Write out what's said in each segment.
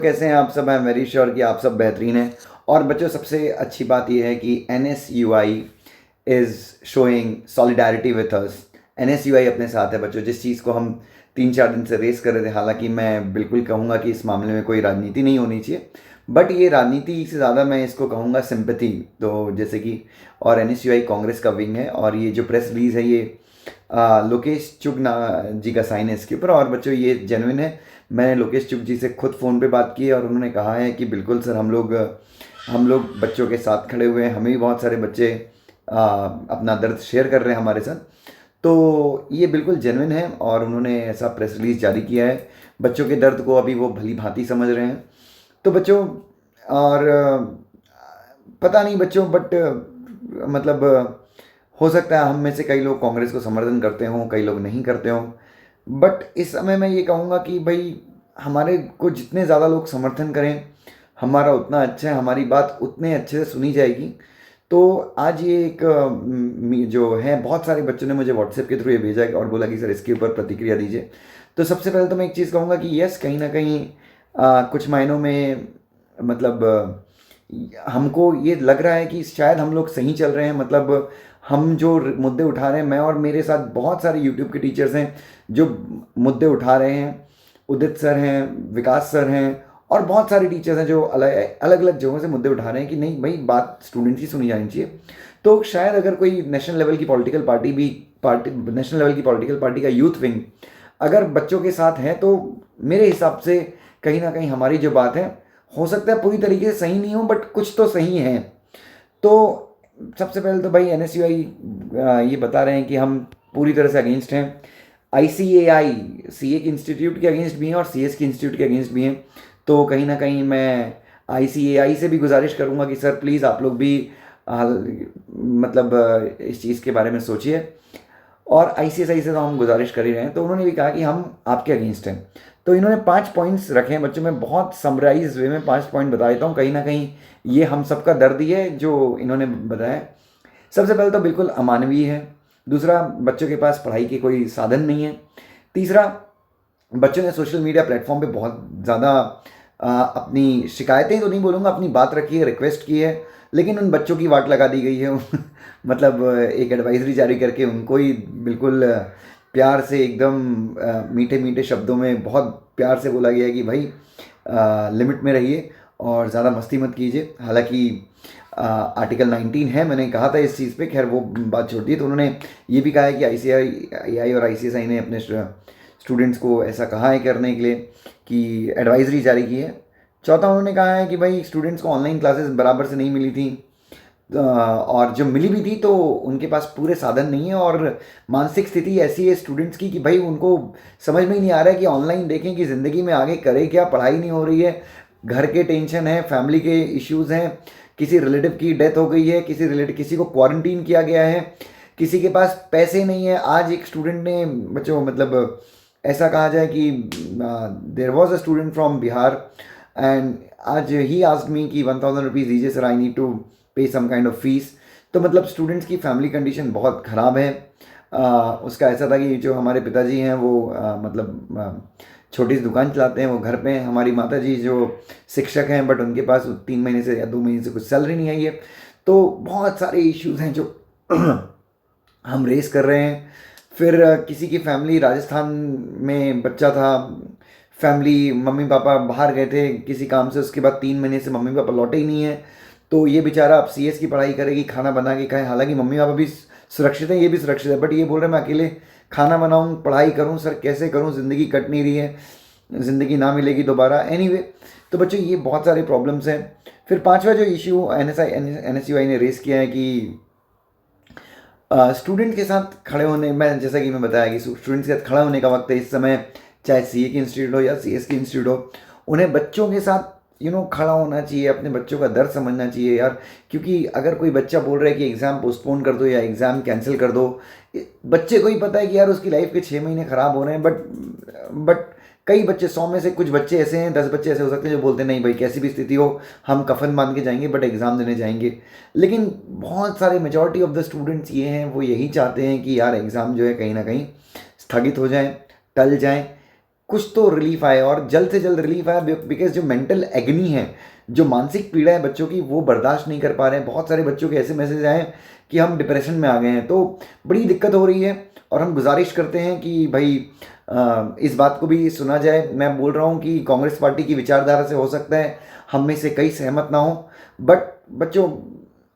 कैसे हैं आप सब? आई एम वेरी श्योर कि आप सब बेहतरीन हैं। और बच्चों, सबसे अच्छी बात यह है कि NSUI is showing solidarity with us. NSUI अपने साथ है बच्चों। जिस चीज़ को हम 3-4 दिन से रेस कर रहे थे, हालांकि मैं बिल्कुल कहूँगा कि इस मामले में कोई राजनीति नहीं होनी चाहिए, बट ये राजनीति से ज़्यादा मैं इसको कहूँगा सिंपैथी। तो जैसे कि और NSUI कांग्रेस का विंग है, और ये जो प्रेस रिलीज़ है ये लोकेश चुग जी का साइन है इसके ऊपर। और बच्चों, ये जेन्युइन है। मैंने लोकेश चुग जी से खुद फ़ोन पे बात की है और उन्होंने कहा है कि बिल्कुल सर, हम लोग बच्चों के साथ खड़े हुए हैं। हमें भी बहुत सारे बच्चे अपना दर्द शेयर कर रहे हैं हमारे साथ। तो ये बिल्कुल जेन्युइन है और उन्होंने ऐसा प्रेस रिलीज़ जारी किया है। बच्चों के दर्द को अभी वो भली भांति समझ रहे हैं। तो बच्चों, और पता नहीं बच्चों, बट मतलब हो सकता है हम में से कई लोग कांग्रेस को समर्थन करते हों, कई लोग नहीं करते हों। बट इस समय मैं ये कहूँगा कि भाई, हमारे को जितने ज़्यादा लोग समर्थन करें, हमारा उतना अच्छा है, हमारी बात उतने अच्छे से सुनी जाएगी। तो आज ये एक जो है, बहुत सारे बच्चों ने मुझे व्हाट्सएप के थ्रू ये भेजा और बोला कि सर इसके ऊपर प्रतिक्रिया दीजिए। तो सबसे पहले तो मैं एक चीज़ कहूँगा कि यस, कहीं ना कहीं कुछ मायनों में मतलब हमको ये लग रहा है कि शायद हम लोग सही चल रहे हैं। मतलब हम जो मुद्दे उठा रहे हैं, मैं और मेरे साथ बहुत सारे यूट्यूब के टीचर्स हैं जो मुद्दे उठा रहे हैं। उदित सर हैं, विकास सर हैं, और बहुत सारे टीचर्स हैं जो अलग अलग अलग जगहों से मुद्दे उठा रहे हैं कि नहीं भाई, बात स्टूडेंट्स की सुनी जानी चाहिए। तो शायद अगर कोई नेशनल लेवल की पॉलिटिकल पार्टी का यूथ विंग अगर बच्चों के साथ है, तो मेरे हिसाब से कहीं ना कहीं हमारी जो बात है, हो सकता है पूरी तरीके से सही नहीं हो, बट कुछ तो सही है। तो सबसे पहले तो भाई NSUI ये बता रहे हैं कि हम पूरी तरह से अगेंस्ट हैं। ICAI CA के इंस्टीट्यूट के अगेंस्ट भी हैं और CS के इंस्टीट्यूट के अगेंस्ट भी हैं। तो कहीं ना कहीं मैं ICAI से भी गुजारिश करूंगा कि सर प्लीज़ आप लोग भी मतलब इस चीज़ के बारे में सोचिए। और ICSI से तो हम गुजारिश कर ही रहे हैं, तो उन्होंने भी कहा कि हम आपके अगेंस्ट हैं। तो इन्होंने 5 पॉइंट्स रखे हैं बच्चों में। बहुत समराइज वे में 5 पॉइंट बता देता हूँ। कहीं ना कहीं ये हम सबका दर्द ही है जो इन्होंने बताया। सबसे पहले तो बिल्कुल अमानवीय है। दूसरा, बच्चों के पास पढ़ाई के कोई साधन नहीं है। तीसरा, बच्चों ने सोशल मीडिया प्लेटफॉर्म पे बहुत ज़्यादा अपनी शिकायतें तो नहीं बोलूँगा, अपनी बात रखी है, रिक्वेस्ट की है, लेकिन उन बच्चों की वाट लगा दी गई है। मतलब एक एडवाइजरी जारी करके उनको ही बिल्कुल प्यार से एकदम मीठे मीठे शब्दों में बहुत प्यार से बोला गया है कि भाई लिमिट में रहिए और ज़्यादा मस्ती मत कीजिए। हालांकि आर्टिकल 19 है, मैंने कहा था इस चीज़ पे, खैर वो बात छोटी है। तो उन्होंने ये भी कहा है कि ICAI और ICSI ने अपने स्टूडेंट्स को ऐसा कहा है करने के लिए कि एडवाइजरी जारी की है। चौथा, उन्होंने कहा है कि भाई स्टूडेंट्स को ऑनलाइन क्लासेस बराबर से नहीं मिली थी, और जो मिली भी थी तो उनके पास पूरे साधन नहीं है, और मानसिक स्थिति ऐसी है स्टूडेंट्स की कि भाई उनको समझ में ही नहीं आ रहा है कि ऑनलाइन देखें कि ज़िंदगी में आगे करें क्या। पढ़ाई नहीं हो रही है, घर के टेंशन है, फैमिली के इश्यूज़ हैं, किसी रिलेटिव की डेथ हो गई है, किसी को क्वारंटीन किया गया है, किसी के पास पैसे नहीं है। आज एक स्टूडेंट ने बच्चों, मतलब ऐसा कहा जाए कि there was a student from Bihar, and आज ही आस्क्ड मी कि 1000 रुपीज़ दीजिए सर, आई नीड टू पे सम काइंड ऑफ फीस। तो मतलब स्टूडेंट्स की फैमिली कंडीशन बहुत ख़राब है। उसका ऐसा था कि जो हमारे पिताजी हैं वो मतलब छोटी सी दुकान चलाते हैं, वो घर पे हैं। हमारी माता जी जो शिक्षक हैं, बट उनके पास 3 महीने से या 2 महीने से कुछ सैलरी नहीं आई है। तो बहुत सारे इश्यूज़ हैं जो हम रेस कर रहे हैं। फिर किसी की फैमिली राजस्थान में बच्चा था, फैमिली मम्मी पापा बाहर गए थे किसी काम से, उसके बाद 3 महीने से मम्मी पापा लौटे ही नहीं है। तो ये बेचारा अब CS की पढ़ाई करेगी, खाना बना के खाए। हालांकि मम्मी पापा भी सुरक्षित हैं, ये भी सुरक्षित है, बट ये बोल रहे हैं मैं अकेले खाना बनाऊँ, पढ़ाई करूँ, सर कैसे करूँ, ज़िंदगी कट नहीं रही है, ज़िंदगी ना मिलेगी दोबारा। एनीवे, तो बच्चों ये बहुत सारे प्रॉब्लम्स हैं। फिर पांचवा जो इशू NSUI ने रेस किया है कि स्टूडेंट के साथ खड़े होने, मैं जैसा कि मैं बताया कि स्टूडेंट्स के साथ खड़ा होने का वक्त है इस समय, चाहे CA की इंस्टीट्यूट हो या CS की इंस्टीट्यूट हो। उन्हें बच्चों के साथ खड़ा होना चाहिए, अपने बच्चों का दर्द समझना चाहिए यार। क्योंकि अगर कोई बच्चा बोल रहा है कि एग्ज़ाम पोस्टपोन कर दो या एग्ज़ाम कैंसिल कर दो, बच्चे को ही पता है कि यार उसकी लाइफ के 6 महीने ख़राब हो रहे हैं। बट कई बच्चे, 100 में से कुछ बच्चे ऐसे हैं, 10 बच्चे ऐसे हो सकते हैं जो बोलते हैं नहीं भाई, कैसी भी स्थिति हो हम कफन बांध के जाएंगे, बट एग्ज़ाम देने जाएंगे। लेकिन बहुत सारे मेजॉरिटी ऑफ द स्टूडेंट्स ये हैं, वो यही चाहते हैं कि यार एग्ज़ाम जो है कहीं ना कहीं स्थगित हो जाए, टल जाए। कुछ तो रिलीफ आए और जल्द से जल्द रिलीफ आए, बिकॉज जो मेंटल एग्नी है, जो मानसिक पीड़ा है बच्चों की, वो बर्दाश्त नहीं कर पा रहे हैं। बहुत सारे बच्चों के ऐसे मैसेज आए हैं कि हम डिप्रेशन में आ गए हैं, तो बड़ी दिक्कत हो रही है। और हम गुजारिश करते हैं कि भाई इस बात को भी सुना जाए। मैं बोल रहा हूँ कि कांग्रेस पार्टी की विचारधारा से हो सकता है हम में से कई सहमत ना हो, बट बच्चों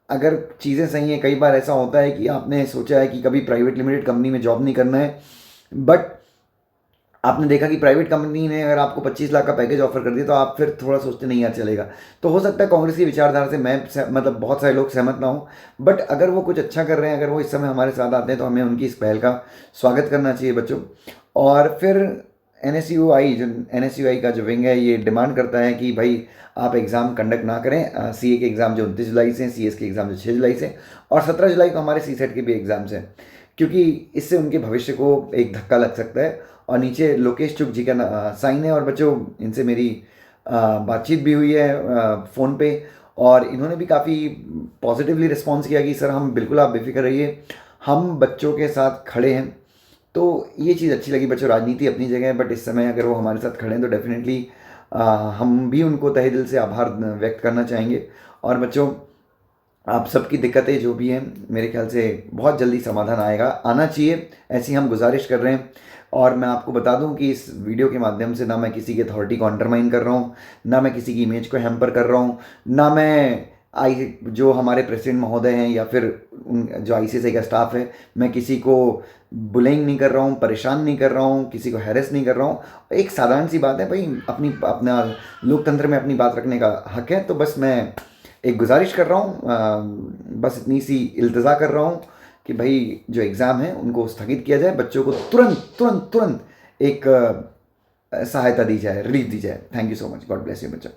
अगर चीज़ें सही हैं, कई बार ऐसा होता है कि आपने सोचा है कि कभी प्राइवेट लिमिटेड कंपनी में जॉब नहीं करना है, बट आपने देखा कि प्राइवेट कंपनी ने अगर आपको 25 लाख का पैकेज ऑफर कर दिया तो आप फिर थोड़ा सोचते नहीं यार चलेगा। तो हो सकता है कांग्रेस की विचारधारा से मतलब बहुत सारे लोग सहमत ना हो, बट अगर वो कुछ अच्छा कर रहे हैं, अगर वो इस समय हमारे साथ आते हैं, तो हमें उनकी इस पहल का स्वागत करना चाहिए बच्चों। और फिर एन का जो विंग है, ये डिमांड करता है कि भाई आप एग्ज़ाम कंडक्ट ना करें। सी के एग्ज़ाम जो 29 जुलाई से हैं, CS के एग्ज़ाम जो 6 जुलाई से, और 17 जुलाई को हमारे CSET के भी एग्ज़ाम्स हैं, क्योंकि इससे उनके भविष्य को एक धक्का लग सकता है। और नीचे लोकेश चुग जी का साइन है। और बच्चों इनसे मेरी बातचीत भी हुई है फ़ोन पे, और इन्होंने भी काफ़ी पॉजिटिवली रिस्पॉन्स किया कि सर हम बिल्कुल, आप बेफिक्र रहिए, हम बच्चों के साथ खड़े हैं। तो ये चीज़ अच्छी लगी। बच्चों राजनीति अपनी जगह है, बट इस समय अगर वो हमारे साथ खड़े हैं तो डेफिनेटली हम भी उनको तहे दिल से आभार व्यक्त करना चाहेंगे। और बच्चों आप सबकी दिक्कतें जो भी हैं, मेरे ख्याल से बहुत जल्दी समाधान आना चाहिए, ऐसी हम गुजारिश कर रहे हैं। और मैं आपको बता दूं कि इस वीडियो के माध्यम से ना मैं किसी की अथॉरिटी को अंडरमाइन कर रहा हूं, ना मैं किसी की इमेज को हैम्पर कर रहा हूं, ना मैं जो हमारे प्रेसिडेंट महोदय हैं या फिर जो ICSI का स्टाफ है, मैं किसी को बुलिंग नहीं कर रहा हूँ, परेशान नहीं कर रहा हूँ, किसी को हैरेस नहीं कर रहा हूँ। एक साधारण सी बात है भाई, अपना लोकतंत्र में अपनी बात रखने का हक है। तो बस मैं एक गुजारिश कर रहा हूँ, बस इतनी सी इल्तजा कर रहा हूँ कि भाई जो एग्ज़ाम है उनको स्थगित किया जाए, बच्चों को तुरंत तुरंत तुरंत एक सहायता दी जाए, रिलीफ दी जाए। Thank you so much, God bless you बच्चों।